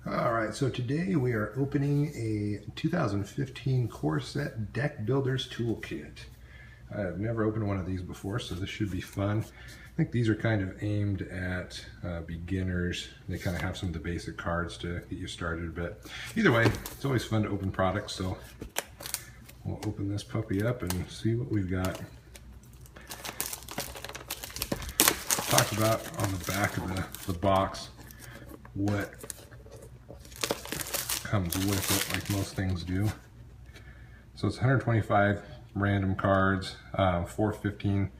All right, so today we are opening a 2015 core set deck builders toolkit. I've never opened one of these before, so this should be fun. I think these are kind of aimed at beginners. They kind of have some of the basic cards to get you started, but either way, it's always fun to open products, so we'll open this puppy up and see what we've got. Talked about on the back of the box what comes with it, like most things do. So it's 125 random cards, 415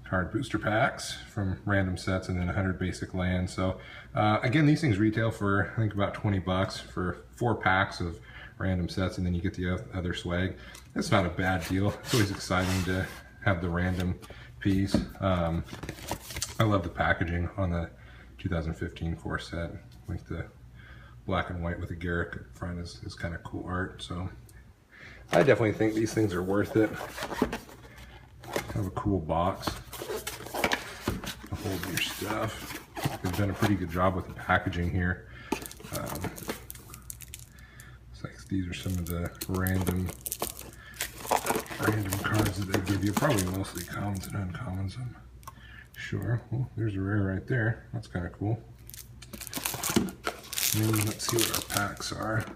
card booster packs from random sets, and then 100 basic lands. So again, these things retail for I think about 20 bucks for 4 packs of random sets, and then you get the other swag. That's not a bad deal. It's always exciting to have the random piece. I love the packaging on the 2015 core set. Like the black and white with a Garrick in front is kind of cool art. So I definitely think these things are worth it. Have a cool box to hold your stuff. They've done a pretty good job with the packaging here. Looks like these are some of the random cards that they give you. Probably mostly commons and uncommons, I'm sure. Well, there's a rare right there. That's kind of cool. And then let's see what our packs are.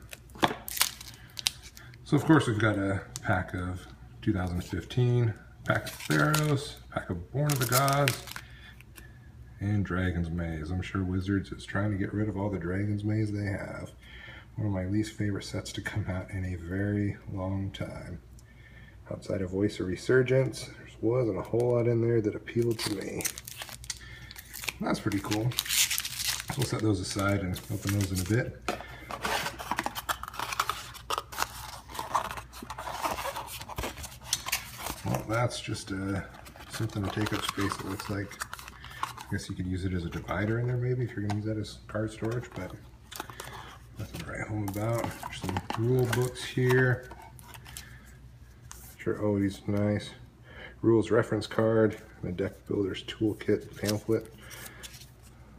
So of course we've got a pack of 2015, pack of Theros, pack of Born of the Gods, and Dragon's Maze. I'm sure Wizards is trying to get rid of all the Dragon's Maze they have. One of my least favorite sets to come out in a very long time. Outside of Voice of Resurgence, there wasn't a whole lot in there that appealed to me. That's pretty cool. So we'll set those aside and open those in a bit. Well, that's just something to take up space, it looks like. I guess you could use it as a divider in there maybe if you're going to use that as card storage, but nothing to write home about. There's some rule books here. Which are always nice. Rules reference card and a deck builder's toolkit pamphlet.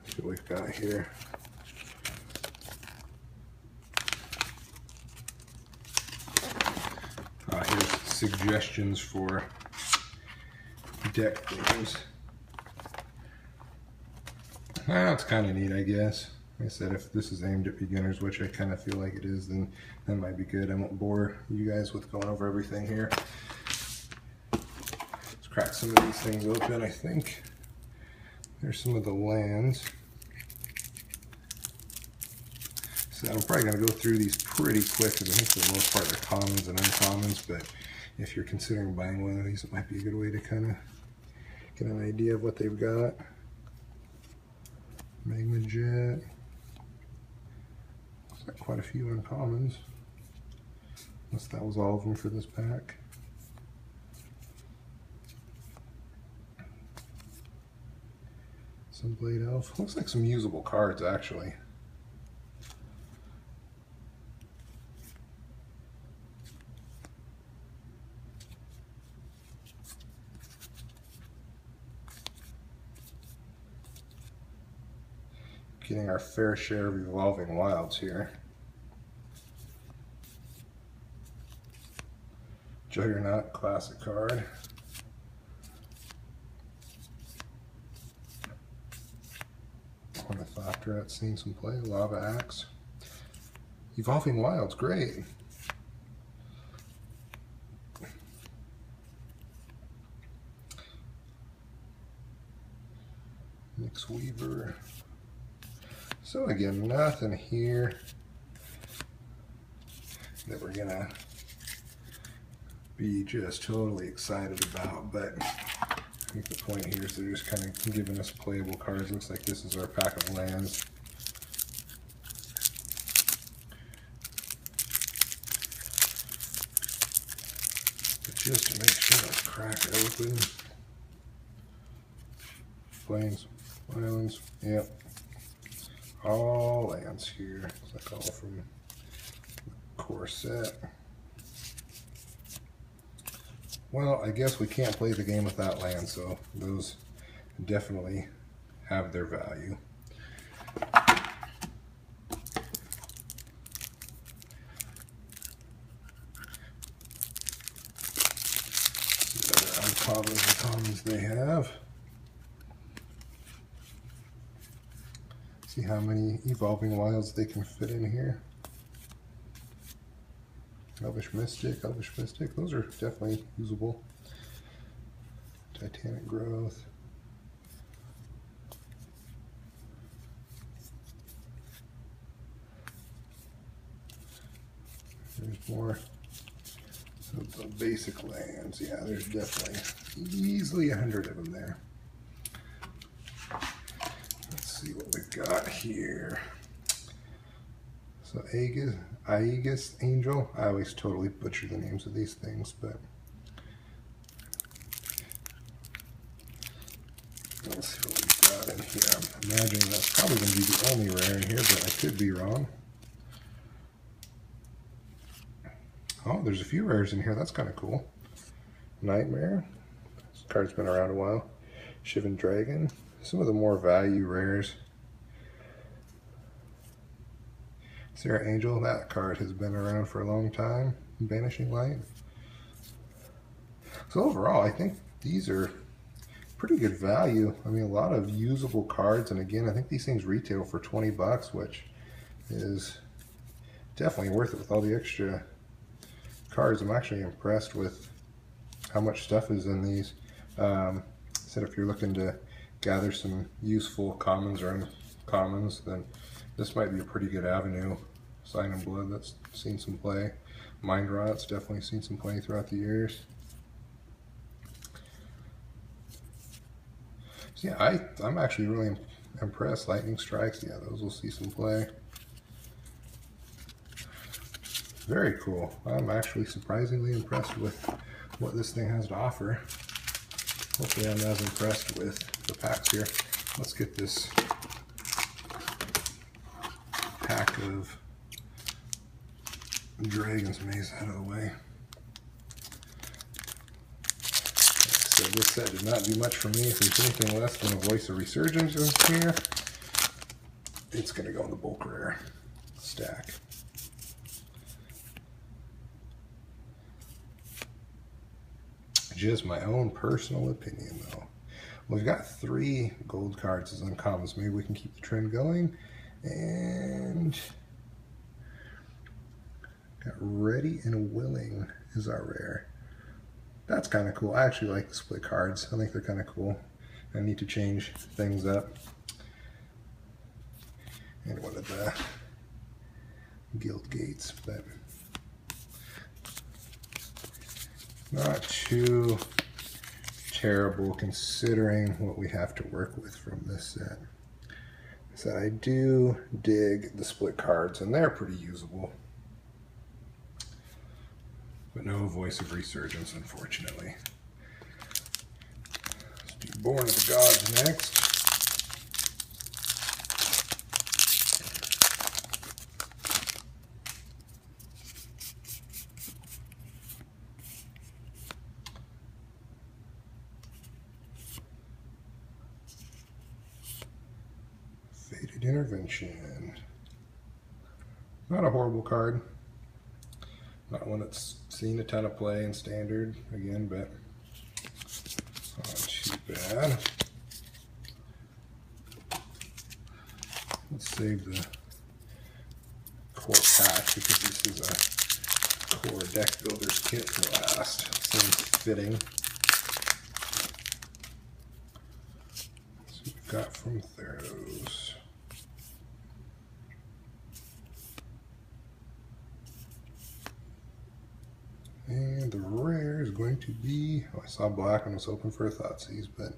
Let's see what we've got here. Here's suggestions for deck games. That's kind of neat, I guess. Like I said, if this is aimed at beginners, which I kind of feel like it is, then that might be good. I won't bore you guys with going over everything here. Let's crack some of these things open. I think there's some of the lands. So I'm probably going to go through these pretty quick because I think for the most part they're commons and uncommons, but if you're considering buying one of these, it might be a good way to kind of get an idea of what they've got. Magma Jet. It's got quite a few uncommons. Unless that was all of them for this pack. Some Blade Elf. Looks like some usable cards actually. Getting our fair share of Evolving Wilds here. Juggernaut, classic card. Ornithopter, that's seen some play. Lava Axe. Evolving Wilds, great. Nyx Weaver. So again, nothing here that we're gonna be just totally excited about, but I think the point here is they're just kind of giving us playable cards. Looks like this is our pack of lands. But just to make sure, let's crack it open. Plains, Islands, yep. All lands here. Looks like all from the core set. Well, I guess we can't play the game without land, so those definitely have their value. options they have. See how many evolving wilds they can fit in here. Elvish Mystic, those are definitely usable. Titanic Growth. There's more of the basic lands. Yeah, there's definitely easily 100 of them there. Let's see what we've got here. So Aegis Angel. I always totally butcher the names of these things, but let's see what we've got in here. I'm imagining that's probably going to be the only rare in here, but I could be wrong. Oh, there's a few rares in here. That's kind of cool. Nightmare. This card's been around a while. Shivan Dragon. Some of the more value rares. Sarah Angel, that card has been around for a long time. Banishing Light. So overall, I think these are pretty good value. I mean, a lot of usable cards, and again, I think these things retail for 20 bucks, which is definitely worth it with all the extra cards. I'm actually impressed with how much stuff is in these. Said if you're looking to gather some useful commons or uncommons, then this might be a pretty good avenue. Sign in Blood, that's seen some play. Mind Rot's definitely seen some play throughout the years. So yeah, I'm actually really impressed. Lightning Strikes, yeah, those will see some play. Very cool. I'm actually surprisingly impressed with what this thing has to offer. Hopefully I'm as impressed with the packs here. Let's get this pack of Dragon's Maze out of the way. So this set did not do much for me. If there's anything less than a Voice of Resurgence in here, it's going to go in the bulk rare stack. Just my own personal opinion, though. We've got 3 gold cards as uncommons. Maybe we can keep the trend going. And got Ready and Willing is our rare. That's kind of cool. I actually like the split cards. I think they're kind of cool. I need to change things up. And one of the Guild Gates, but not too terrible considering what we have to work with from this set. So I do dig the split cards, and they're pretty usable. But no Voice of Resurgence, unfortunately. Let's do Born of the Gods next. Fated Intervention. Not a horrible card. Not one that's seen a ton of play in Standard, again, but not too bad. Let's save the core pack because this is a core deck builder's kit for last. Seems fitting. So we've got from Theros. And the rare is going to be, oh, I saw black and was hoping for a Thoughtseize, but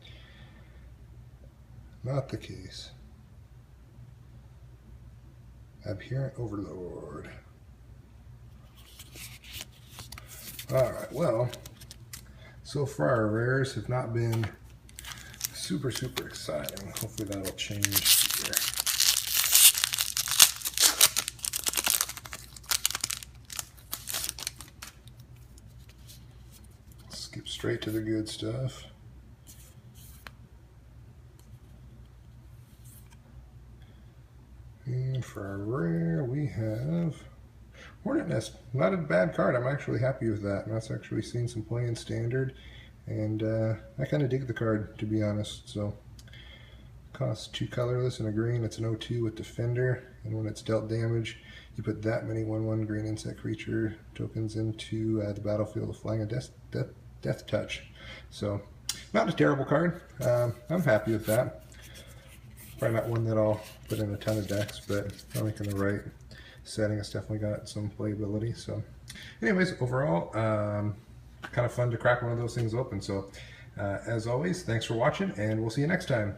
not the case. Abhorrent Overlord. Alright, well, so far our rares have not been super exciting. Hopefully that'll change here. Skip straight to the good stuff. And for our rare, we have Hornet Nest. Not a bad card. I'm actually happy with that. And that's actually seen some play in Standard and I kind of dig the card, to be honest. So costs 2 colorless and a green. It's an 0/2 with Defender, and when it's dealt damage, you put that many 1/1 green insect creature tokens into the battlefield of Flying a Death Touch. So not a terrible card. I'm happy with that. Probably not one that I'll put in a ton of decks, but I think in the right setting it's definitely got some playability. So anyways, overall, kind of fun to crack one of those things open. So as always, thanks for watching, and we'll see you next time.